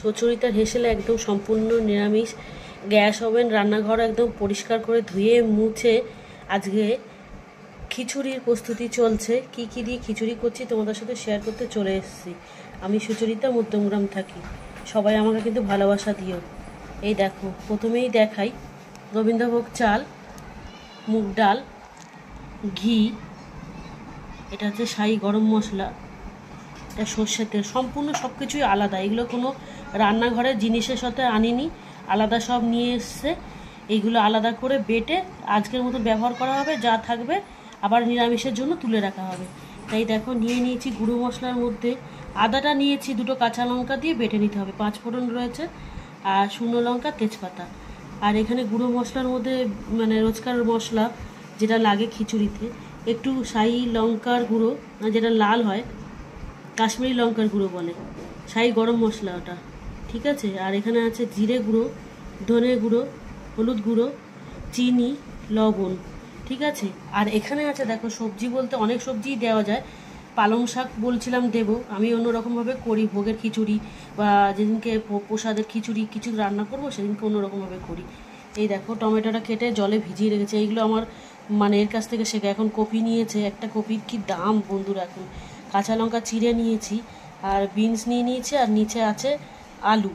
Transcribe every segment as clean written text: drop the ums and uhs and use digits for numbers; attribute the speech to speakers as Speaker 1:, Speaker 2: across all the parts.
Speaker 1: ছচড়িটার হেসেলে একদম সম্পূর্ণ নিরামিষ। গ্যাস ওভেন রান্নাঘর একদম পরিষ্কার করে ধুয়ে মুছে আজকে খিচুড়ির প্রস্তুতি চলছে। কি কি দিয়ে খিচুড়ি করছি তোমাদের সাথে শেয়ার করতে চলে এসেছি। আমি সুচরিতা, মধ্যমগ্রাম থাকি। সবাই আমাকে কিন্তু ভালোবাসা দিও। এই দেখো, প্রথমেই দেখাই গোবিন্দভোগ চাল, মুগ ডাল, ঘি, এটা হচ্ছে শাহি গরম মশলা, এটা সর্ষের তেল, সম্পূর্ণ সব কিছুই আলাদা। এগুলো কোনো রান্নাঘরের জিনিসের সাথে আনিনি, আলাদা সব নিয়ে এসছে। এইগুলো আলাদা করে বেটে আজকের মতো ব্যবহার করা হবে, যা থাকবে আবার নিরামিষের জন্য তুলে রাখা হবে। তাই দেখো, নিয়ে নিয়েছি গুঁড়ো মশলার মধ্যে আদাটা নিয়েছি, দুটো কাঁচা লঙ্কা দিয়ে বেটে নিতে হবে, 5 ফোড়ন রয়েছে, আর শুকনো লঙ্কা, তেজপাতা। আর এখানে গুঁড়ো মশলার মধ্যে মানে রোজকার মশলা যেটা লাগে খিচুড়িতে, একটু শাহি লঙ্কার গুঁড়ো, যেটা লাল হয়, কাশ্মীরি লঙ্কার গুঁড়ো বলে, শাহি গরম মশলা ওটা, ঠিক আছে। আর এখানে আছে জিরে গুঁড়ো, ধনে গুঁড়ো, হলুদ গুঁড়ো, চিনি, লবণ, ঠিক আছে। আর এখানে আছে দেখো, সবজি বলতে অনেক সবজিই দেওয়া যায়। পালং শাক বলছিলাম দেব, আমি অন্যরকমভাবে করি। ভোগের খিচুড়ি বা যেদিনকে প্রসাদের খিচুড়ি কিছু রান্না করব সেদিনকে অন্যরকমভাবে করি। এই দেখো, টমেটোটা কেটে জলে ভিজিয়ে রেখেছে। এইগুলো আমার মানে এর কাছ থেকে শেখা। এখন কপি নিয়েছে, একটা কপির কি দাম বন্ধুরা এখন। কাঁচা লঙ্কা চিড়ে নিয়েছি, আর বিনস নিয়ে নিয়েছি, আর নিচে আছে আলু।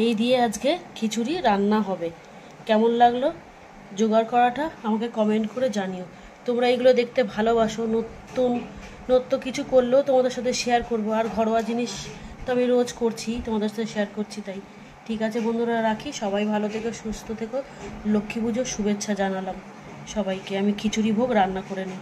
Speaker 1: এই দিয়ে আজকে খিচুড়ি রান্না হবে। কেমন লাগলো জোগাড় করাটা আমাকে কমেন্ট করে জানিও। তোমরা এগুলো দেখতে ভালোবাসো, নতুন কিছু করলেও তোমাদের সাথে শেয়ার করব। আর ঘরোয়া জিনিস তো আমি রোজ করছি, তোমাদের সাথে শেয়ার করছি। তাই ঠিক আছে বন্ধুরা, রাখি। সবাই ভালো থেকো, সুস্থ থেকো। লক্ষ্মী পুজোর শুভেচ্ছা জানালাম সবাইকে। আমি খিচুড়ি ভোগ রান্না করে নিই।